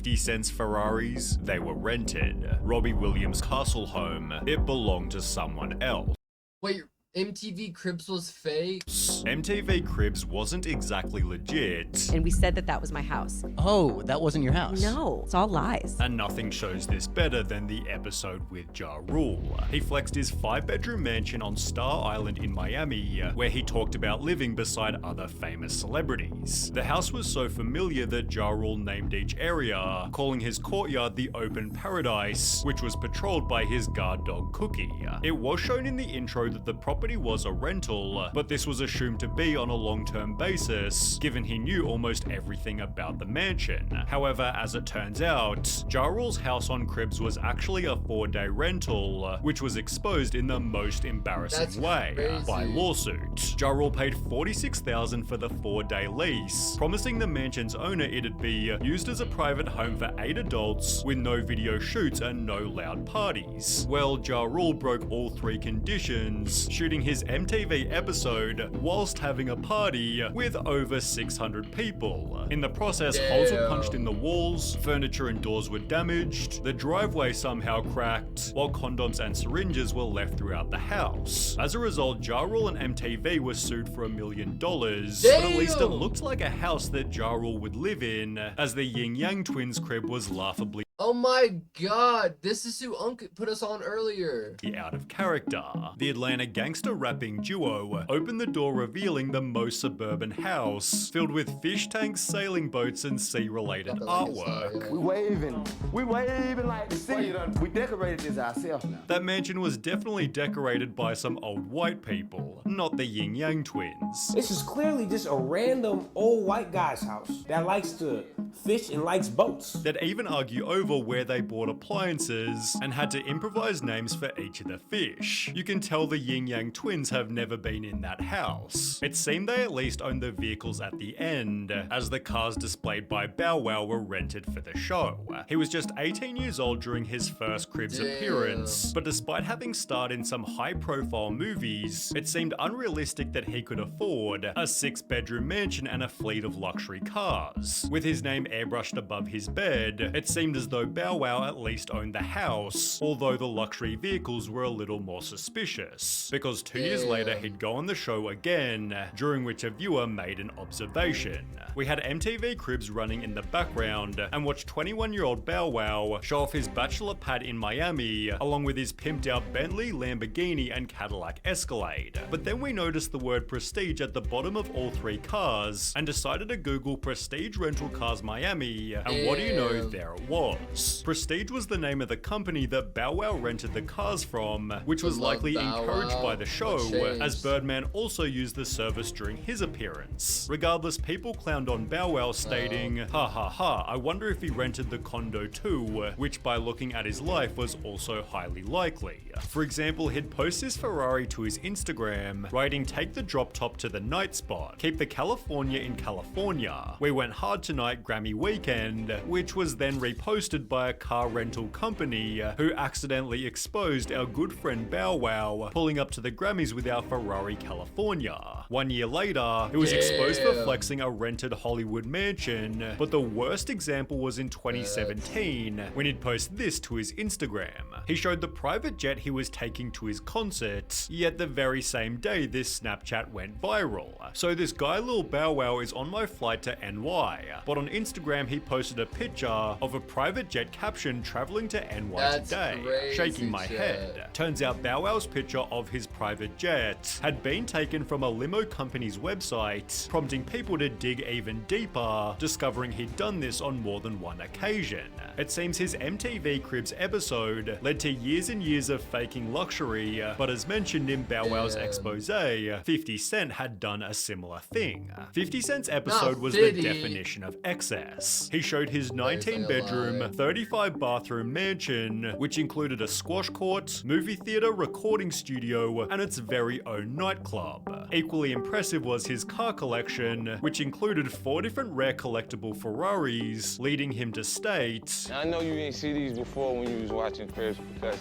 50 Cent's Ferraris, they were rented. Robbie Williams' castle home, it belonged to someone else. Wait, MTV Cribs was fake? MTV Cribs wasn't exactly legit. And we said that that was my house. Oh, that wasn't your house? No, it's all lies. And nothing shows this better than the episode with Ja Rule. He flexed his 5-bedroom mansion on Star Island in Miami, where he talked about living beside other famous celebrities. The house was so familiar that Ja Rule named each area, calling his courtyard the Open Paradise, which was patrolled by his guard dog Cookie. It was shown in the intro that the property was a rental, but this was assumed to be on a long-term basis, given he knew almost everything about the mansion. However, as it turns out, Ja Rule's house on Cribs was actually a 4-day rental, which was exposed in the most embarrassing way by lawsuit. Ja Rule paid $46,000 for the 4-day lease, promising the mansion's owner it'd be used as a private home for 8 adults with no video shoots and no loud parties. Well, Ja Rule broke all 3 conditions, shooting his MTV episode whilst having a party with over 600 people. In the process, holes were punched in the walls, furniture and doors were damaged, the driveway somehow cracked, while condoms and syringes were left throughout the house. As a result, Ja Rule and MTV were sued for $1 million, but at least it looked like a house that Ja Rule would live in, as the Yin Yang twins' crib was laughably Oh my god, this is who Unc put us on earlier. out of character. The Atlanta gangster rapping duo opened the door revealing the most suburban house, filled with fish tanks, sailing boats, and sea-related artwork. We waving like the sea. We decorated this ourselves now. That mansion was definitely decorated by some old white people, not the Yin Yang twins. This is clearly just a random old white guy's house that likes to fish and likes boats. They'd even argue over where they bought appliances and had to improvise names for each of the fish. You can tell the Yin Yang twins have never been in that house. It seemed they at least owned the vehicles at the end, as the cars displayed by Bow Wow were rented for the show. He was just 18 years old during his first Cribs appearance, but despite having starred in some high-profile movies, it seemed unrealistic that he could afford a 6-bedroom mansion and a fleet of luxury cars. With his name airbrushed above his bed, it seemed as though Bow Wow at least owned the house, although the luxury vehicles were a little more suspicious, because 2 years later he'd go on the show again, during which a viewer made an observation. We had MTV Cribs running in the background and watched 21-year-old Bow Wow show off his bachelor pad in Miami, along with his pimped out Bentley, Lamborghini, and Cadillac Escalade. But then we noticed the word Prestige at the bottom of all 3 cars and decided to Google Prestige Rental Cars Miami, and what do you know, there it was. Prestige was the name of the company that Bow Wow rented the cars from, which was likely encouraged by the show, as Birdman also used the service during his appearance. Regardless, people clowned on Bow Wow, stating, "Ha ha ha, I wonder if he rented the condo too," which by looking at his life was also highly likely. For example, he'd post his Ferrari to his Instagram, writing, "Take the drop top to the night spot, keep the California in California, we went hard tonight Grammy weekend," which was then reposted by a car rental company who accidentally exposed our good friend Bow Wow pulling up to the Grammys with our Ferrari California. 1 year later, it was exposed for flexing a rented Hollywood mansion, but the worst example was in 2017 when he'd post this to his Instagram. He showed the private jet he was taking to his concert, yet the very same day this Snapchat went viral. So this guy Lil Bow Wow is on my flight to NY, but on Instagram he posted a picture of a private jet caption traveling to NY today, shaking my head. Turns out Bow Wow's picture of his private jet had been taken from a limo company's website, prompting people to dig even deeper, discovering he'd done this on more than one occasion. It seems his MTV Cribs episode led to years and years of faking luxury, but as mentioned in Bow Wow's expose, 50 Cent had done a similar thing. 50 Cent's episode was the definition of excess. He showed his 19-bedroom, 35-bathroom mansion, which included a squash court, movie theater, recording studio, and its very own nightclub. Equally impressive was his car collection, which included 4 different rare collectible Ferraris, leading him to state, "I know you ain't see these before when you was watching Cribs because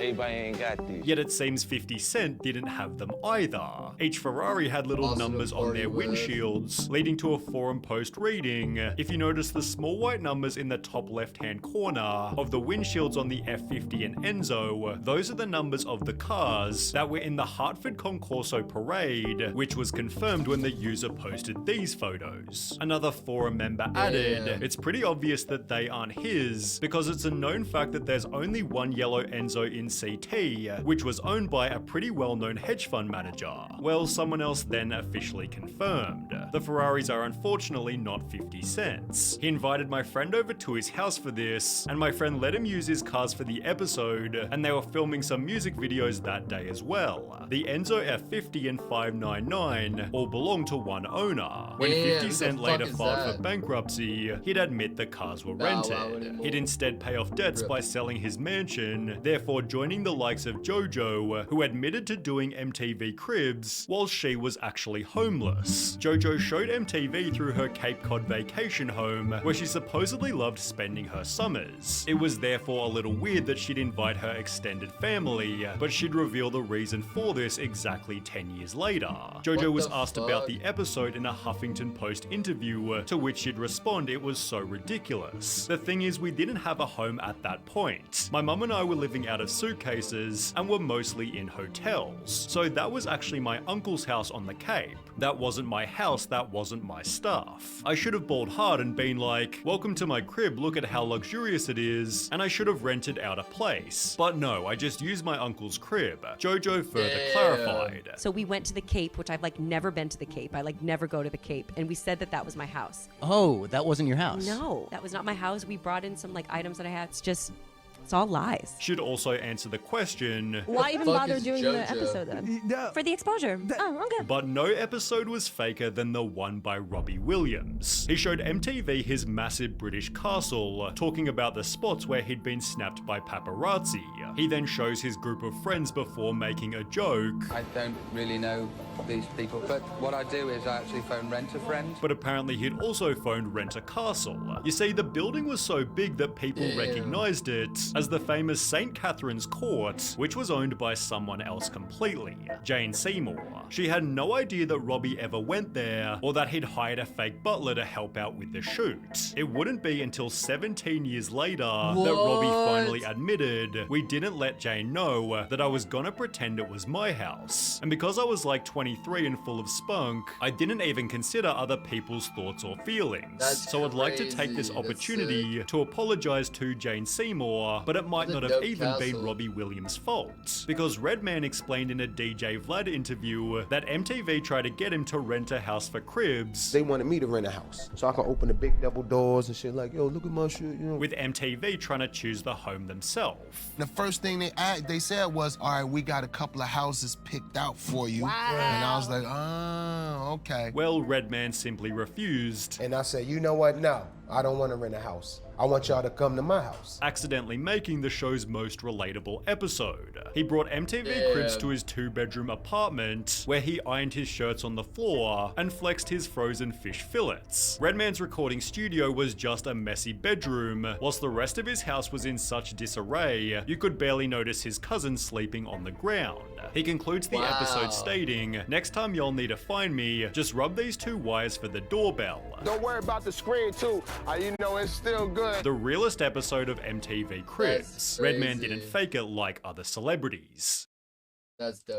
Everybody ain't got these. Yet it seems 50 Cent didn't have them either. Each Ferrari had little Awesome numbers on their party with. windshields, leading to a forum post reading, if you notice the small white numbers in the top left-hand corner of the windshields on the F50 and Enzo, those are the numbers of the cars that were in the Hartford Concorso parade, which was confirmed when the user posted these photos. Another forum member added, it's pretty obvious that they aren't his, because it's a known fact that there's only one yellow Enzo in CT, which was owned by a pretty well-known hedge fund manager. Well, someone else then officially confirmed. The Ferraris are unfortunately not 50 cents. He invited my friend over to his house for this, and my friend let him use his cars for the episode, and they were filming some music videos that day as well. The Enzo F50 and 599 all belong to one owner. When Damn, 50 who the Cent fuck later is filed that? for bankruptcy, he'd admit the cars were Wow, rented. wow, He'd instead pay off debts by selling his mansion, therefore joining the likes of JoJo, who admitted to doing MTV Cribs while she was actually homeless. JoJo showed MTV through her Cape Cod vacation home, where she supposedly loved spending her summers. It was therefore a little weird that she'd invite her extended family, but she'd reveal the reason for this exactly 10 years later. JoJo What was the asked fuck? about the episode in a Huffington Post interview, to which she'd respond it was so ridiculous. The thing is, we didn't have a home at that point. My mum and I were living out of suitcases and were mostly in hotels. So that was actually my uncle's house on the Cape. That wasn't my house, that wasn't my stuff. I should have balled hard and been like, welcome to my crib, look at how luxurious it is, and I should have rented out a place. But no, I just used my uncle's crib. JoJo further clarified. So we went to the Cape, which I've never been to the Cape. I never go to the Cape. And we said that that was my house. Oh, that wasn't your house? No, that was not my house. We brought in some items that I had. It's all lies. Should also answer the question, Why even fuck bother is doing JoJo? the episode then? For the exposure. Oh, okay. but no episode was faker than the one by Robbie Williams. He showed MTV his massive British castle, talking about the spots where he'd been snapped by paparazzi. He then shows his group of friends before making a joke, I don't really know these people, but what I do is I actually phone Rent-A-Friend. but apparently he'd also phoned Rent a Castle. You see, the building was so big that people recognized it as the famous St. Catherine's Court, which was owned by someone else completely, Jane Seymour. She had no idea that Robbie ever went there, or that he'd hired a fake butler to help out with the shoot. It wouldn't be until 17 years later that Robbie finally admitted, we didn't let Jane know that I was gonna pretend it was my house. And because I was like 23 and full of spunk, I didn't even consider other people's thoughts or feelings. That's So I'd like to take this crazy. That's opportunity to apologize to Jane Seymour, but it might What a not have dope even been castle. Robbie Williams' fault. Because Redman explained in a DJ Vlad interview that MTV tried to get him to rent a house for Cribs, They wanted me to rent a house so I can open the big double doors and shit like, yo, look at my shit, you know. with MTV trying to choose the home themselves. The first thing they said was, all right, we got a couple of houses picked out for you. And I was like, oh, okay. Well, Redman simply refused, And I said, you know what? No, I don't want to rent a house. I want y'all to come to my house. accidentally making the show's most relatable episode. He brought MTV Cribs to his 2-bedroom apartment, where he ironed his shirts on the floor and flexed his frozen fish fillets. Redman's recording studio was just a messy bedroom, whilst the rest of his house was in such disarray, you could barely notice his cousin sleeping on the ground. He concludes the episode stating, next time y'all need to find me, just rub these 2 wires for the doorbell. Don't worry about the screen too. You know it's still good. The realest episode of MTV Cribs. That's Redman crazy. didn't fake it like other celebrities. That's dope.